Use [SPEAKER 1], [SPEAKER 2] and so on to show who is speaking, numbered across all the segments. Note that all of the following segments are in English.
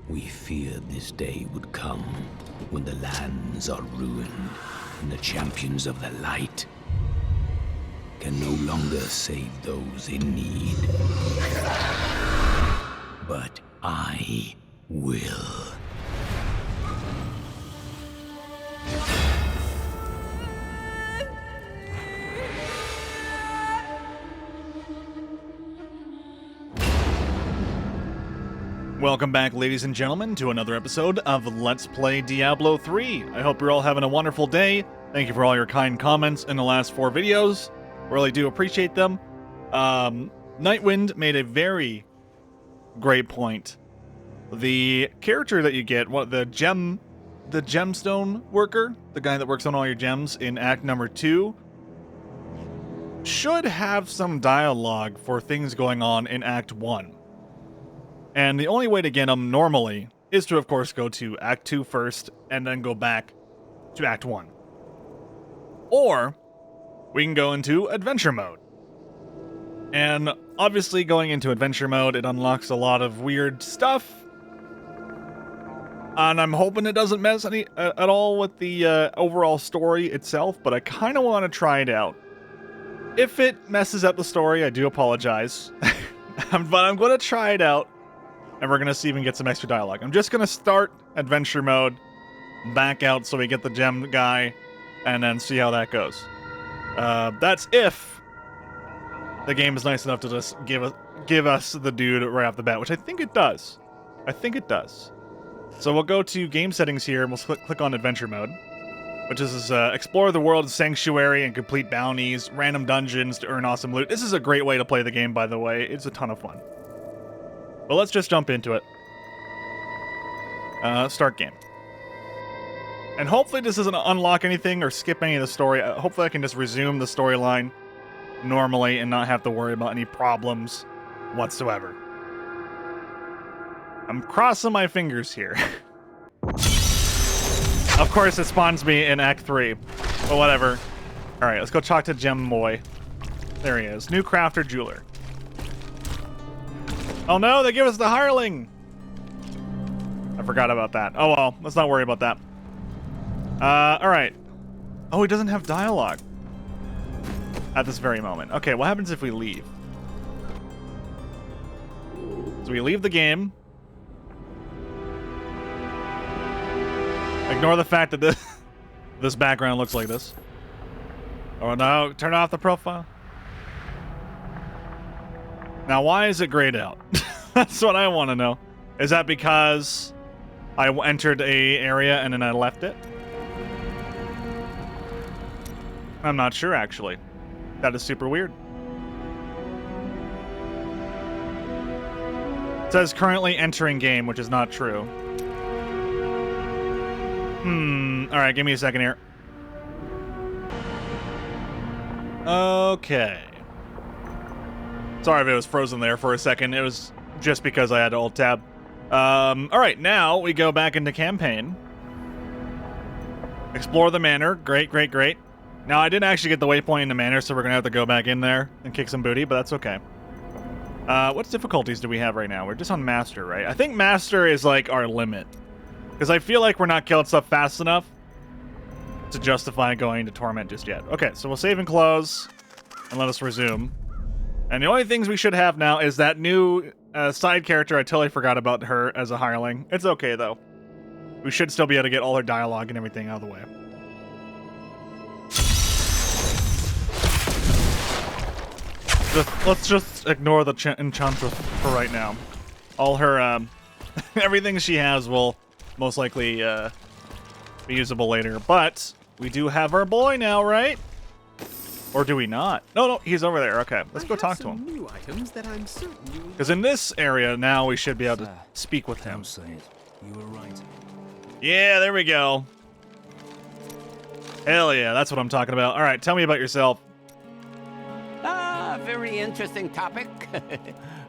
[SPEAKER 1] We feared this day would come when the lands are ruined and the champions of the light can no longer save those in need. But I will.
[SPEAKER 2] Welcome back, ladies and gentlemen, to another episode of Let's Play Diablo 3. I hope you're all having a wonderful day. Thank you for all your kind comments in the last 4 videos. Really do appreciate them. Nightwind made a very great point. The character that you get, the gemstone worker, the guy that works on all your gems in Act number 2, should have some dialogue for things going on in Act 1. And the only way to get them normally is to, of course, go to Act 2 first, and then go back to Act 1. Or, we can go into Adventure Mode. And obviously, going into Adventure Mode, it unlocks a lot of weird stuff. And I'm hoping it doesn't mess at all with the overall story itself, but I kind of want to try it out. If it messes up the story, I do apologize. But I'm going to try it out. And we're going to see if we can get some extra dialogue. I'm just going to start Adventure Mode, back out so we get the gem guy, and then see how that goes. That's if the game is nice enough to just give us the dude right off the bat, which I think it does. So we'll go to Game Settings here, and we'll click on Adventure Mode, which is explore the world of Sanctuary and complete bounties, random dungeons to earn awesome loot. This is a great way to play the game, by the way. It's a ton of fun. But let's just jump into it. Start game. And hopefully this doesn't unlock anything or skip any of the story. Hopefully I can just resume the storyline normally and not have to worry about any problems whatsoever. I'm crossing my fingers here. Of course it spawns me in Act 3. But whatever. Alright, let's go talk to Gem Boy. There he is. New crafter jeweler. Oh no, they give us the hireling! I forgot about that. Oh well, let's not worry about that. Alright. Oh, he doesn't have dialogue. At this very moment. Okay, what happens if we leave? So we leave the game. Ignore the fact that this background looks like this. Oh no, turn off the profile. Now, why is it grayed out? That's what I want to know. Is that because I entered a area and then I left it? I'm not sure, actually. That is super weird. It says currently entering game, which is not true. Alright, give me a second here. Okay. Sorry if it was frozen there for a second. It was just because I had to alt-tab. Alright, now we go back into campaign. Explore the Manor. Great. Now, I didn't actually get the waypoint in the Manor, so we're going to have to go back in there and kick some booty, but that's okay. What difficulties do we have right now? We're just on Master, right? I think Master is, like, our limit. Because I feel like we're not killing stuff fast enough to justify going to Torment just yet. Okay, so we'll save and close and let us resume. And the only things we should have now is that new side character. I totally forgot about her as a hireling. It's okay, though. We should still be able to get all her dialogue and everything out of the way. Let's just ignore the Enchantress for right now. All her, everything she has will most likely be usable later. But we do have our boy now, right? Or do we not? No, he's over there. Okay, let's go talk to him. Because in this area now we should be able to speak with him.
[SPEAKER 1] You were right.
[SPEAKER 2] Yeah, there we go. Hell yeah, that's what I'm talking about. All right, tell me about yourself.
[SPEAKER 3] Very interesting topic.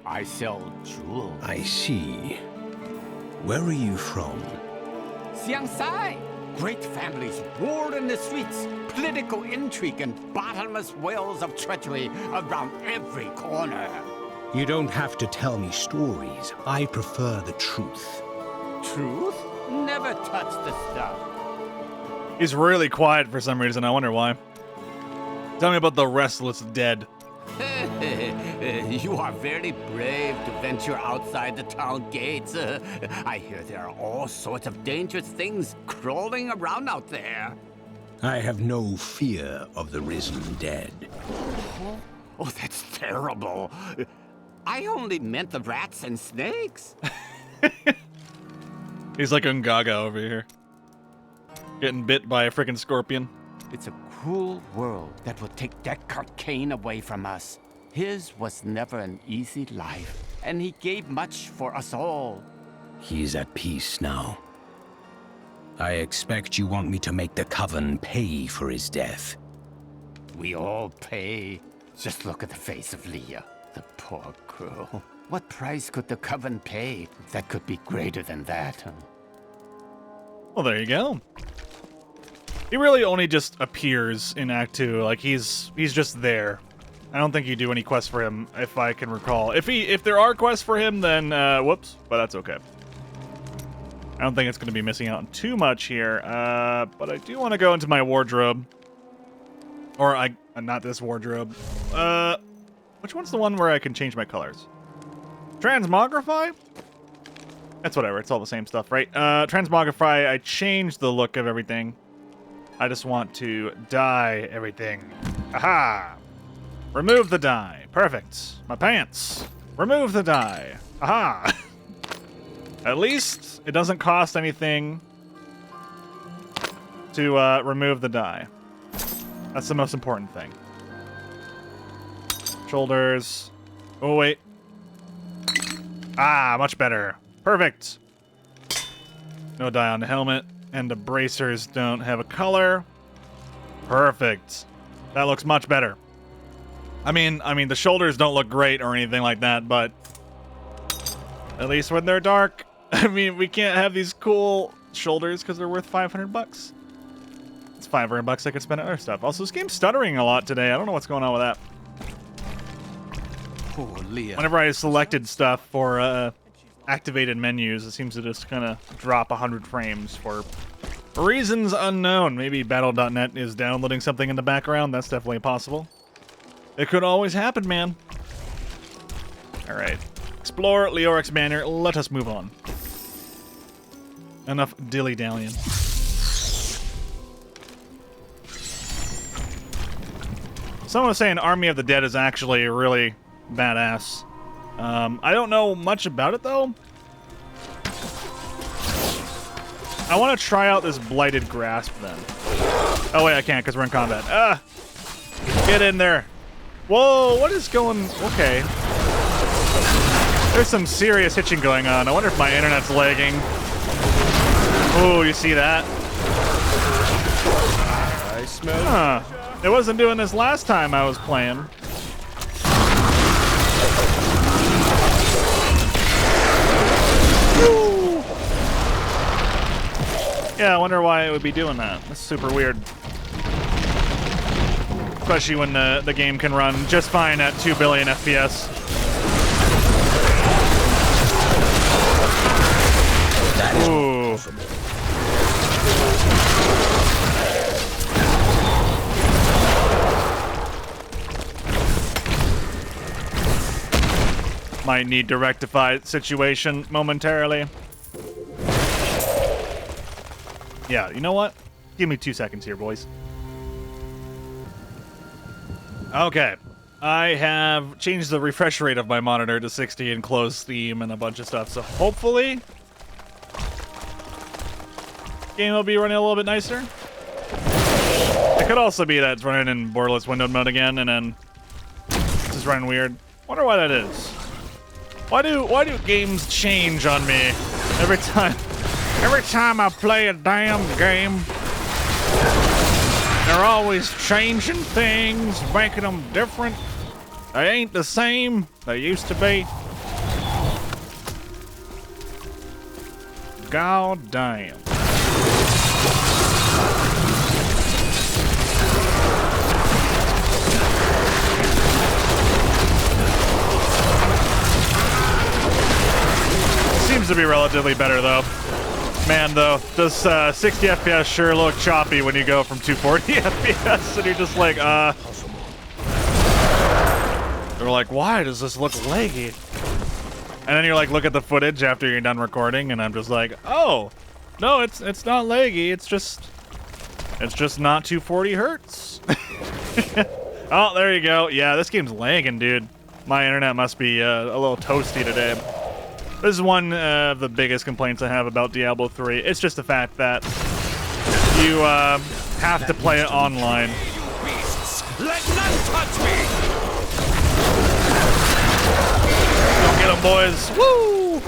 [SPEAKER 3] I sell jewels.
[SPEAKER 1] I see. Where are you from?
[SPEAKER 3] Xiangsai. Great families roared in the streets. Political intrigue and bottomless wells of treachery around every corner.
[SPEAKER 1] You don't have to tell me stories. I prefer the truth.
[SPEAKER 3] truth. Never touch the stuff.
[SPEAKER 2] He's really quiet for some reason. I wonder why. Tell me about the restless dead.
[SPEAKER 3] You are very brave to venture outside the town gates. I hear there are all sorts of dangerous things crawling around out there.
[SPEAKER 1] I have no fear of the risen dead.
[SPEAKER 3] Oh, that's terrible. I only meant the rats and snakes.
[SPEAKER 2] He's like Ungaga over here. Getting bit by a freaking scorpion.
[SPEAKER 3] It's a cruel world that will take Descartes Kane away from us. His was never an easy life, and he gave much for us all.
[SPEAKER 1] He is at peace now. I expect you want me to make the Coven pay for his death.
[SPEAKER 3] We all pay. Just look at the face of Leah, the poor girl. What price could the Coven pay that could be greater than that?
[SPEAKER 2] Well, there you go. He really only just appears in Act 2. Like, he's just there. I don't think you do any quests for him, if I can recall. If there are quests for him, then whoops, but that's okay. I don't think it's going to be missing out on too much here. But I do want to go into my wardrobe. Or not this wardrobe. Which one's the one where I can change my colors? Transmogrify? That's whatever. It's all the same stuff, right? Transmogrify, I changed the look of everything. I just want to dye everything. Aha! Remove the dye. Perfect. My pants. Remove the dye. Aha! At least it doesn't cost anything to remove the dye. That's the most important thing. Shoulders. Oh, wait. Ah, much better. Perfect. No dye on the helmet. And the bracers don't have a color. Perfect. That looks much better. I mean, the shoulders don't look great or anything like that, but at least when they're dark, I mean, we can't have these cool shoulders because they're worth $500. It's $500 I could spend on other stuff. Also, this game's stuttering a lot today. I don't know what's going on with that.
[SPEAKER 3] Poor Leah.
[SPEAKER 2] Whenever I selected stuff for activated menus, it seems to just kind of drop 100 frames for reasons unknown. Maybe Battle.net is downloading something in the background. That's definitely possible. It could always happen, man. All right. Explore Leoric's Manor. Let us move on. Enough dilly-dallying. Someone was saying Army of the Dead is actually really badass. I don't know much about it, though. I want to try out this Blighted Grasp, then. Oh, wait, I can't, because we're in combat. Ah! Get in there. Whoa, what is going... Okay. There's some serious hitching going on. I wonder if my internet's lagging. Oh, you see that?
[SPEAKER 4] I smell...
[SPEAKER 2] Huh. It wasn't doing this last time I was playing. Woo. Yeah, I wonder why it would be doing that. That's super weird. Especially when the game can run just fine at 2 billion FPS. Ooh. Might need to rectify the situation momentarily. Yeah, you know what? Give me 2 seconds here, boys. Okay. I have changed the refresh rate of my monitor to 60 and closed Steam and a bunch of stuff, so hopefully game will be running a little bit nicer. It could also be that it's running in borderless windowed mode again, and then it's just running weird. Wonder why that is. Why do games change on me every time? Every time I play a damn game, they're always changing things, making them different. They ain't the same they used to be. God damn. Seems to be relatively better, though. Man, though, does 60 FPS sure look choppy when you go from 240 FPS, and you're just like, They're like, why does this look laggy? And then you're like, look at the footage after you're done recording, and I'm just like, oh, no, it's not laggy, it's just not 240 hertz. Oh, there you go. Yeah, this game's lagging, dude. My internet must be a little toasty today. This is one of the biggest complaints I have about Diablo 3. It's just the fact that you have to play it online.
[SPEAKER 4] Let none touch me!
[SPEAKER 2] Go get 'em, boys. Woo!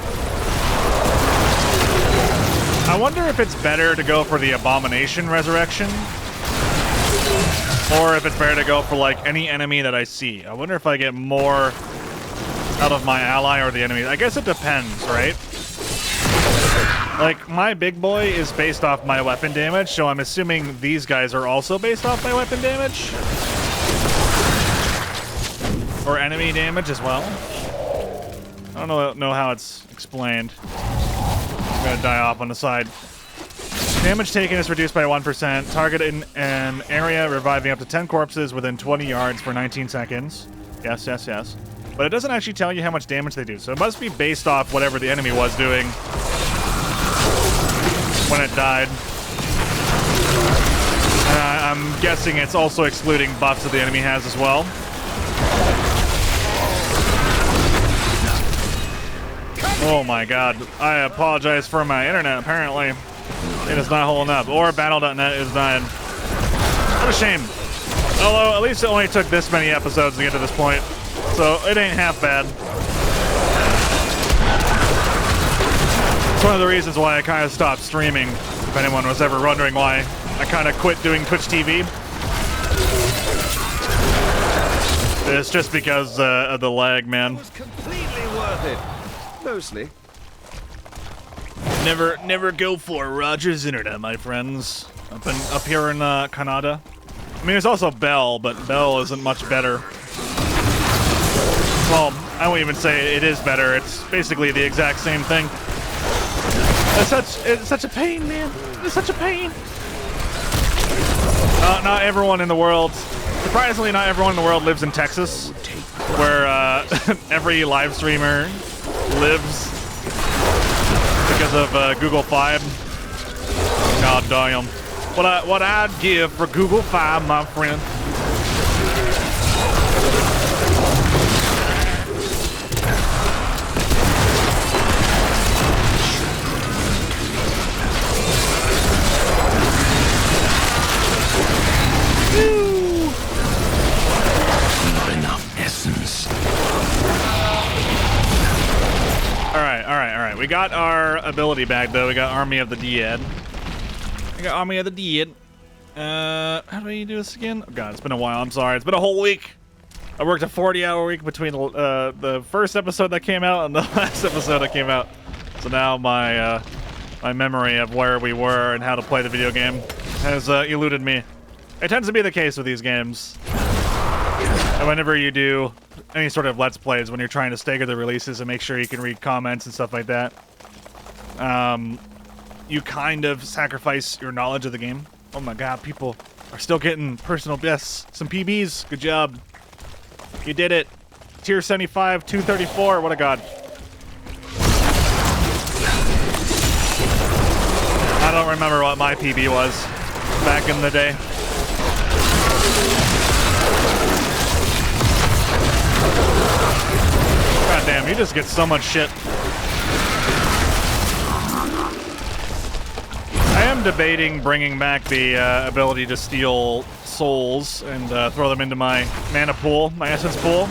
[SPEAKER 2] I wonder if it's better to go for the Abomination Resurrection, or if it's better to go for, like, any enemy that I see. I wonder if I get more out of my ally or the enemy. I guess it depends, right? Like, my big boy is based off my weapon damage, so I'm assuming these guys are also based off my weapon damage. Or enemy damage as well. I don't know how it's explained. I'm gonna die off on the side. Damage taken is reduced by 1%. Target in an area, reviving up to 10 corpses within 20 yards for 19 seconds. Yes, yes, yes. But it doesn't actually tell you how much damage they do, so it must be based off whatever the enemy was doing when it died. I'm guessing it's also excluding buffs that the enemy has as well. Oh my god. I apologize for my internet, apparently. It is not holding up. Or Battle.net is dying. What a shame. Although, at least it only took this many episodes to get to this point. So, it ain't half bad. It's one of the reasons why I kind of stopped streaming, if anyone was ever wondering why I kind of quit doing Twitch TV. It's just because of the lag, man.
[SPEAKER 4] It was completely worth it. Mostly.
[SPEAKER 2] Never go for Roger's internet, my friends. Up here in Canada. I mean, there's also Bell, but Bell isn't much better. Well, I won't even say it is better. It's basically the exact same thing. It's such a pain, man. It's such a pain. Not everyone in the world, surprisingly, not everyone in the world lives in Texas, where every live streamer lives because of Google Fi. God damn. What I'd give for Google Fi, my friend.
[SPEAKER 1] Not enough essence.
[SPEAKER 2] All right. We got our ability bag, though. We got Army of the Dead. How do you do this again? Oh, God, it's been a while. I'm sorry. It's been a whole week. I worked a 40-hour week between the first episode that came out and the last episode that came out. So now my memory of where we were and how to play the video game has eluded me. It tends to be the case with these games. And whenever you do any sort of Let's Plays, when you're trying to stagger the releases and make sure you can read comments and stuff like that, you kind of sacrifice your knowledge of the game. Oh my god, people are still getting personal bests. Some PBs. Good job. You did it. Tier 75, 234. What a god. I don't remember what my PB was back in the day. God damn, you just get so much shit. I am debating bringing back the ability to steal souls and throw them into my mana pool, my essence pool.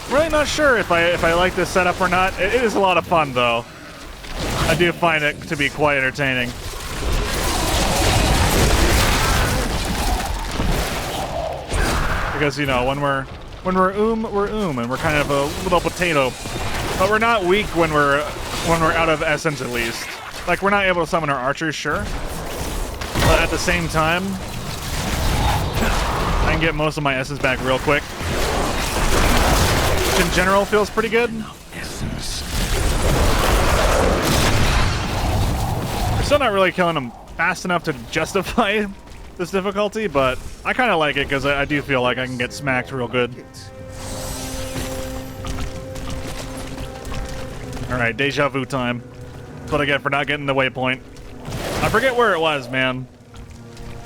[SPEAKER 2] Really not sure if I like this setup or not. It is a lot of fun, though. I do find it to be quite entertaining. Because, you know, when we're and we're kind of a little potato. But we're not weak when we're out of essence, at least. Like, we're not able to summon our archers, sure. But at the same time, I can get most of my essence back real quick. Which in general feels pretty good. For Still not really killing them fast enough to justify this difficulty, but I kind of like it because I do feel like I can get smacked real good. Alright, deja vu time. That's what I get for not getting the waypoint. I forget where it was, man.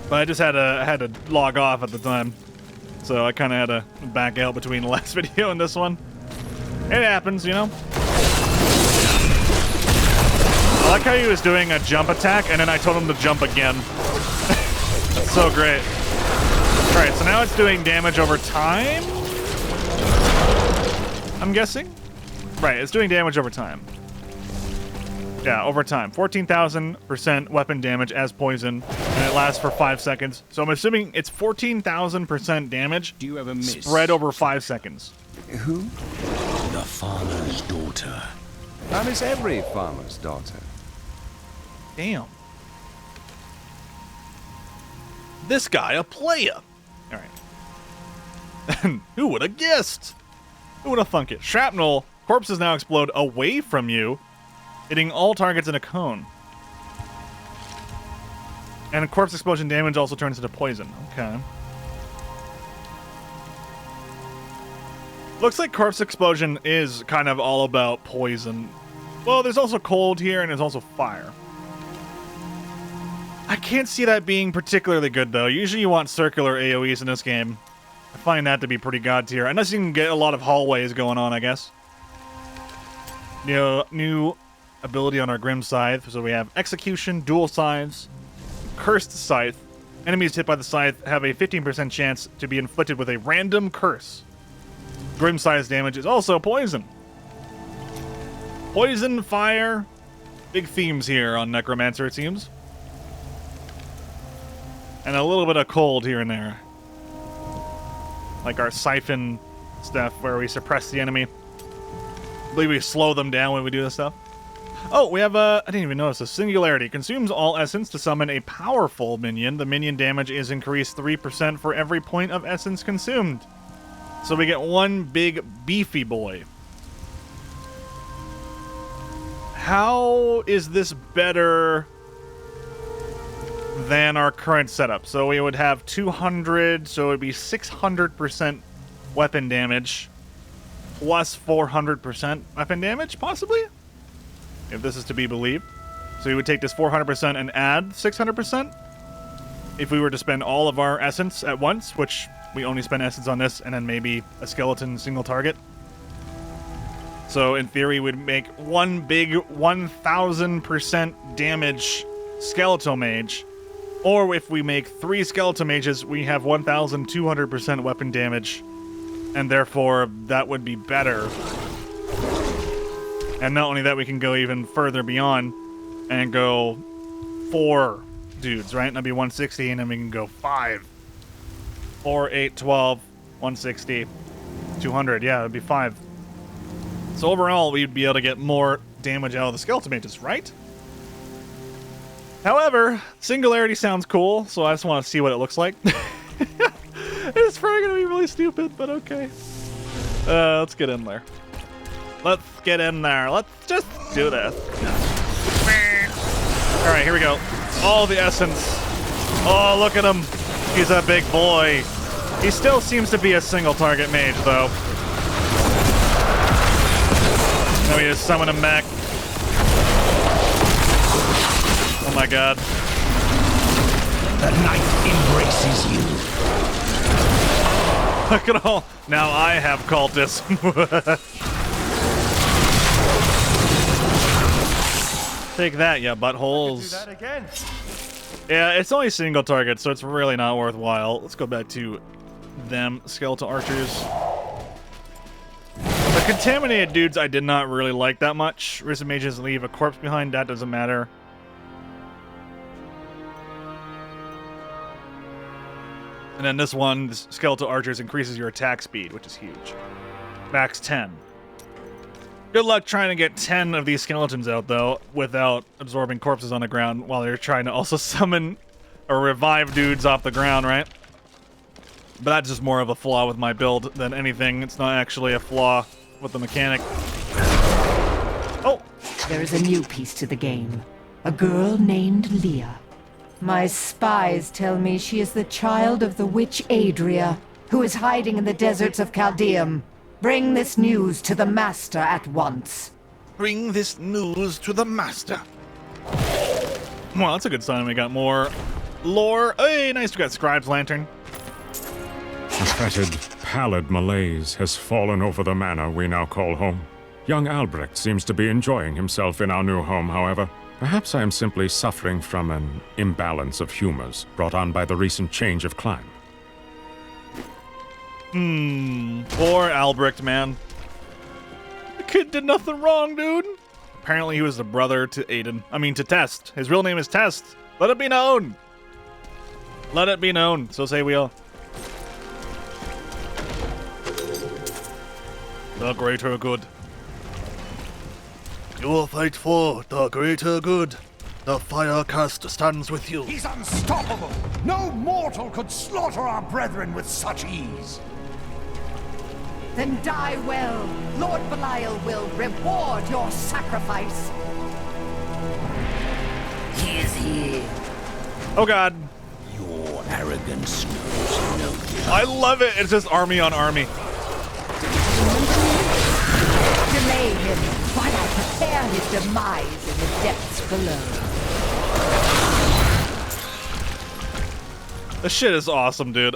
[SPEAKER 2] But I just had to log off at the time. So I kind of had to back out between the last video and this one. It happens, you know? I like how he was doing a jump attack, and then I told him to jump again. That's so great. Alright, so now it's doing damage over time? I'm guessing? Right, it's doing damage over time. Yeah, over time. 14,000% weapon damage as poison, and it lasts for 5 seconds. So I'm assuming it's 14,000% damage
[SPEAKER 1] Do you ever miss
[SPEAKER 2] spread over 5 seconds.
[SPEAKER 4] Who?
[SPEAKER 1] the farmer's daughter?
[SPEAKER 4] I miss every farmer's daughter.
[SPEAKER 2] Damn. This guy a player. All right. Who would have guessed? Who would have thunk it? Shrapnel. Corpses now explode away from you, hitting all targets in a cone. And corpse explosion damage also turns into poison. Okay. Looks like corpse explosion is kind of all about poison. Well, there's also cold here, and there's also fire. I can't see that being particularly good, though. Usually you want circular AoEs in this game. I find that to be pretty god tier. Unless you can get a lot of hallways going on, I guess. New ability on our Grim Scythe. So we have Execution, Dual Scythes, Cursed Scythe. Enemies hit by the Scythe have a 15% chance to be inflicted with a random curse. Grim Scythe's damage is also poison. Poison, fire. Big themes here on Necromancer, it seems. And a little bit of cold here and there. Like our siphon stuff where we suppress the enemy. I believe we slow them down when we do this stuff. Oh, we have I didn't even notice a singularity. Consumes all essence to summon a powerful minion. The minion damage is increased 3% for every point of essence consumed. So we get one big beefy boy. How is this better than our current setup? So we would have 200, so it would be 600% weapon damage plus 400% weapon damage, possibly? If this is to be believed. So we would take this 400% and add 600% if we were to spend all of our essence at once, which we only spend essence on this, and then maybe a skeleton single target. So in theory, we'd make one big 1,000% damage skeletal mage. Or if we make 3 skeletal mages, we have 1,200% weapon damage. And therefore, that would be better. And not only that, we can go even further beyond and go 4 dudes, right? And that'd be 160, and then we can go 5. 4, 8, 12, 160, 200. Yeah, it'd be 5. So overall, we'd be able to get more damage out of the skeleton mages, right? However, singularity sounds cool, so I just want to see what it looks like. It's probably going to be really stupid, but okay. Let's get in there. Let's get in there. Let's just do this. Alright, here we go. All the essence. Oh, look at him. He's a big boy. He still seems to be a single target mage, though. Now we just summon him back. Oh my god.
[SPEAKER 1] The night embraces you.
[SPEAKER 2] Look at all. Now I have cultists. Take that, yeah, buttholes.
[SPEAKER 4] Do that again.
[SPEAKER 2] Yeah, it's only single target, so it's really not worthwhile. Let's go back to them skeletal archers. The contaminated dudes I did not really like that much. Risen mages leave a corpse behind, that doesn't matter. And then this one, this skeletal archers, increases your attack speed, which is huge. Max 10. Good luck trying to get 10 of these skeletons out, though, without absorbing corpses on the ground while you're trying to also summon or revive dudes off the ground, right? But that's just more of a flaw with my build than anything. It's not actually a flaw with the mechanic. Oh!
[SPEAKER 5] There is a new piece to the game. A girl named Leah. My spies tell me she is the child of the witch Adria, who is hiding in the deserts of Chaldeum. Bring this news to the Master at once.
[SPEAKER 2] Bring this news to the Master. Well, that's a good sign. We got more lore. Hey, nice. We got Scribe's Lantern.
[SPEAKER 6] A fetid, pallid malaise has fallen over the manor we now call home. Young Albrecht seems to be enjoying himself in our new home, however. Perhaps I am simply suffering from an imbalance of humors brought on by the recent change of climate.
[SPEAKER 2] Poor Albrecht, man. The kid did nothing wrong, dude. Apparently he was the brother to Aiden. I mean, to Test. His real name is Test. Let it be known. Let it be known. So say we all. The greater good. You will fight for the greater good. The Firecast stands with you.
[SPEAKER 7] He's unstoppable! No mortal could slaughter our brethren with such ease!
[SPEAKER 5] Then die well. Lord Belial will reward your sacrifice. He is here.
[SPEAKER 2] Oh god.
[SPEAKER 1] Your arrogance knows no limit.
[SPEAKER 2] I love it. It's just army on army.
[SPEAKER 5] Delay him while I prepare his demise in the depths below.
[SPEAKER 2] This shit is awesome, dude.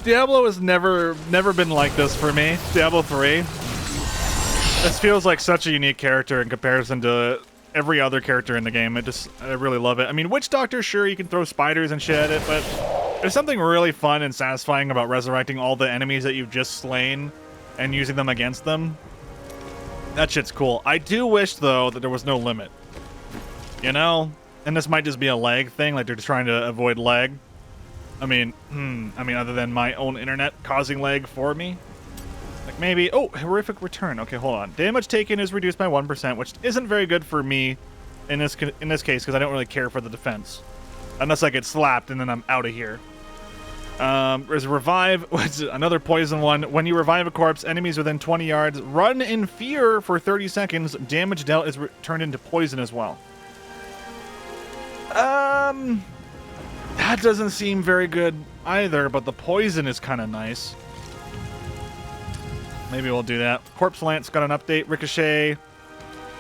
[SPEAKER 2] Diablo has never been like this for me. Diablo 3. This feels like such a unique character in comparison to every other character in the game. I really love it. I mean, Witch Doctor, sure, you can throw spiders and shit at it, but there's something really fun and satisfying about resurrecting all the enemies that you've just slain and using them against them. That shit's cool. I do wish, though, that there was no limit. You know? And this might just be a lag thing, like they're just trying to avoid lag. I mean, other than my own internet causing lag for me. Like maybe, oh, horrific return. Okay, hold on. Damage taken is reduced by 1%, which isn't very good for me in this case, because I don't really care for the defense. Unless I get slapped and then I'm out of here. There's a revive, which is another poison one. When you revive a corpse, enemies within 20 yards run in fear for 30 seconds. Damage dealt is turned into poison as well. That doesn't seem very good either, but the poison is kind of nice. Maybe we'll do that. Corpse Lance got an update. Ricochet.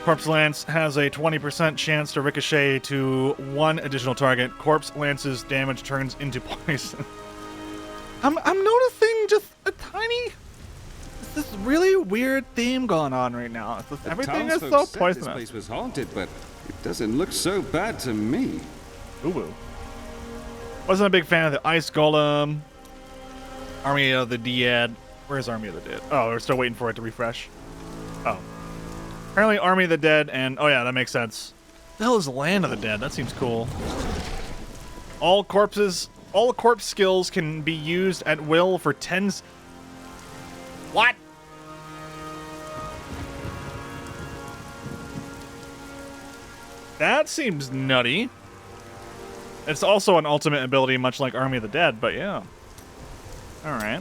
[SPEAKER 2] Corpse Lance has a 20% chance to ricochet to one additional target. Corpse Lance's damage turns into poison. I'm noticing just a tiny... this really weird theme going on right now. Everything is so poisonous.
[SPEAKER 4] This place was haunted, but it doesn't look so bad to me.
[SPEAKER 2] Ooh. Wasn't a big fan of the Ice Golem. Army of the Dead. Where's Army of the Dead? Oh, we're still waiting for it to refresh. Oh. Apparently Army of the Dead and... oh yeah, that makes sense. The hell is Land of the Dead? That seems cool. All corpse skills can be used at will for 10... What? That seems nutty. It's also an ultimate ability, much like Army of the Dead, but yeah. Alright.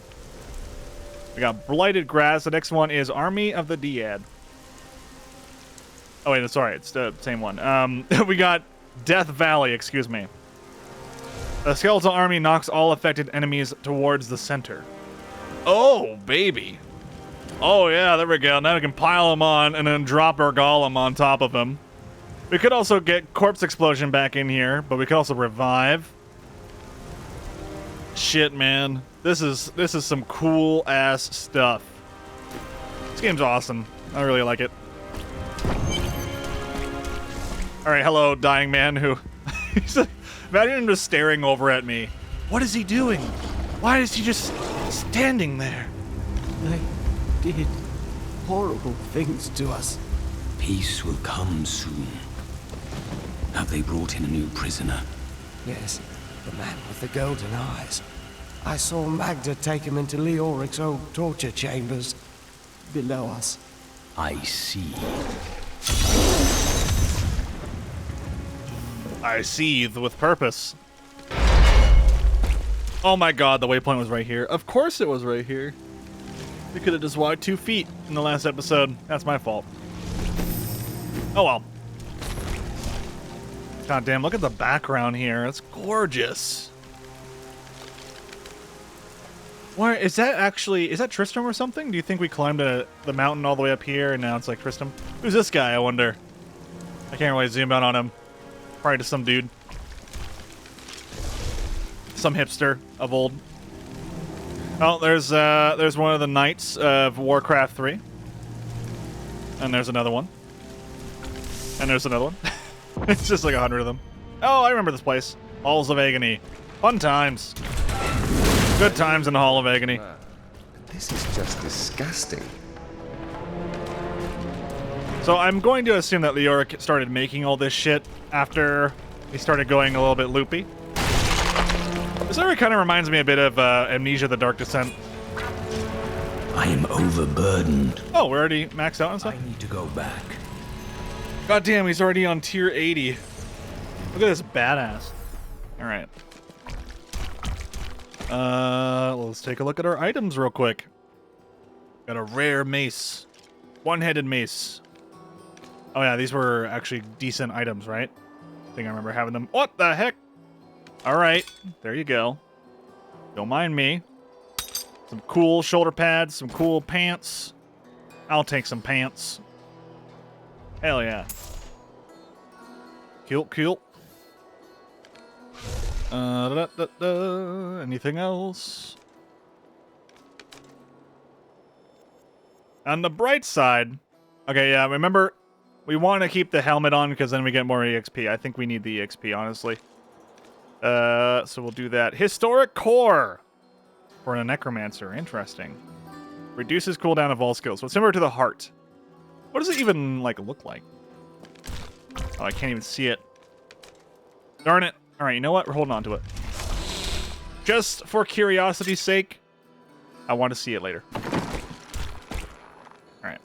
[SPEAKER 2] We got Blighted Grass. The next one is Army of the Dead. Oh, wait, sorry. It's the same one. We got Death Valley, excuse me. The Skeletal Army knocks all affected enemies towards the center. Oh, baby. Oh, yeah, there we go. Now we can pile them on and then drop our golem on top of him. We could also get Corpse Explosion back in here, but we could also revive. Shit, man. This is some cool-ass stuff. This game's awesome. I really like it. Alright, hello, dying man who... imagine him just staring over at me. What is he doing? Why is he just standing there?
[SPEAKER 8] They did horrible things to us.
[SPEAKER 1] Peace will come soon. Have they brought in a new prisoner?
[SPEAKER 8] Yes, the man with the golden eyes. I saw Magda take him into Leoric's old torture chambers below us.
[SPEAKER 1] I see.
[SPEAKER 2] I seethe with purpose. Oh my god, the waypoint was right here. Of course it was right here. We could have just walked 2 feet in the last episode. That's my fault. Oh well. God damn, look at the background here. It's gorgeous. Why is that actually, is that Tristram or something? Do you think we climbed the mountain all the way up here and now it's like Tristram? Who's this guy, I wonder? I can't really zoom out on him. Probably just some dude. Some hipster of old. Oh, there's one of the knights of Warcraft 3. And there's another one. And there's another one. It's just like 100 of them. Oh, I remember this place. Halls of Agony. Fun times. Good times in the Hall of Agony.
[SPEAKER 4] This is just disgusting.
[SPEAKER 2] So I'm going to assume that Leoric started making all this shit after he started going a little bit loopy. This area kind of reminds me a bit of Amnesia: The Dark Descent.
[SPEAKER 1] I am overburdened.
[SPEAKER 2] Oh, we're already maxed out and stuff?
[SPEAKER 1] I need to go back.
[SPEAKER 2] God damn, he's already on tier 80. Look at this badass. Alright. Let's take a look at our items real quick. Got a rare mace. One-headed mace. Oh yeah, these were actually decent items, right? I think I remember having them. What the heck? Alright, there you go. Don't mind me. Some cool shoulder pads, some cool pants. I'll take some pants. Hell yeah. Cool. Anything else? On the bright side, okay, yeah, remember, we want to keep the helmet on because then we get more EXP. I think we need the EXP, honestly. So we'll do that. Historic Core for a Necromancer. Interesting. Reduces cooldown of all skills. So it's similar to the heart. What does it even, like, look like? Oh, I can't even see it. Darn it. All right, you know what? We're holding on to it. Just for curiosity's sake, I want to see it later. All right.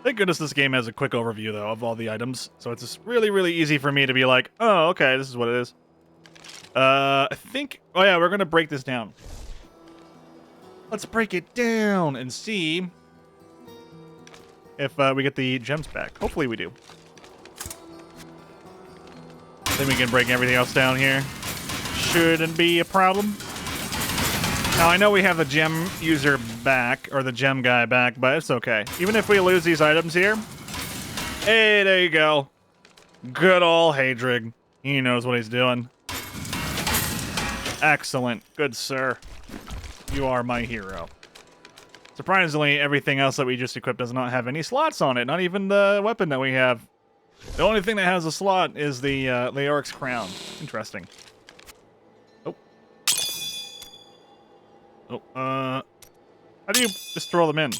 [SPEAKER 2] Thank goodness this game has a quick overview, though, of all the items. So it's just really, really easy for me to be like, oh, okay, this is what it is. I think... Oh, yeah, we're going to break this down. Let's break it down and see if we get the gems back. Hopefully we do. Then we can break everything else down here. Shouldn't be a problem. Now, I know we have the gem user back, or the gem guy back, but it's okay. Even if we lose these items here... Hey, there you go. Good old Hadrig. He knows what he's doing. Excellent. Good sir. You are my hero. Surprisingly, everything else that we just equipped does not have any slots on it. Not even the weapon that we have. The only thing that has a slot is the Leoric's crown. Interesting. Oh. Oh, how do you just throw them in?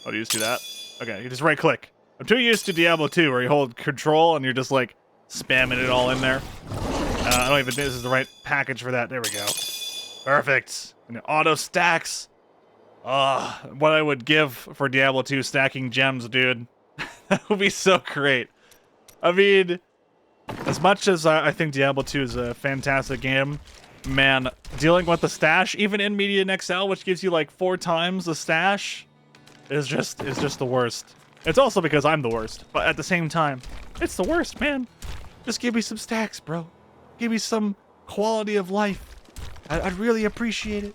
[SPEAKER 2] Oh, do you just do that? Okay, you just right-click. I'm too used to Diablo 2, where you hold control and you're just, like, spamming it all in there. I don't even think this is the right package for that. There we go. Perfect. And it auto stacks. What I would give for Diablo 2 stacking gems, dude. That would be so great. I mean, as much as I think Diablo 2 is a fantastic game, man, dealing with the stash, even in Median XL, which gives you like 4 times the stash, is just the worst. It's also because I'm the worst, but at the same time, it's the worst, man. Just give me some stacks, bro. Give me some quality of life. I'd really appreciate it.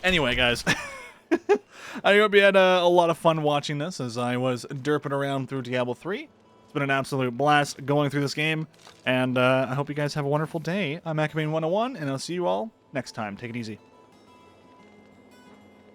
[SPEAKER 2] Anyway, guys, I hope you had a lot of fun watching this as I was derping around through Diablo 3. It's been an absolute blast going through this game, and I hope you guys have a wonderful day. I'm Agony 101, and I'll see you all next time. Take it easy.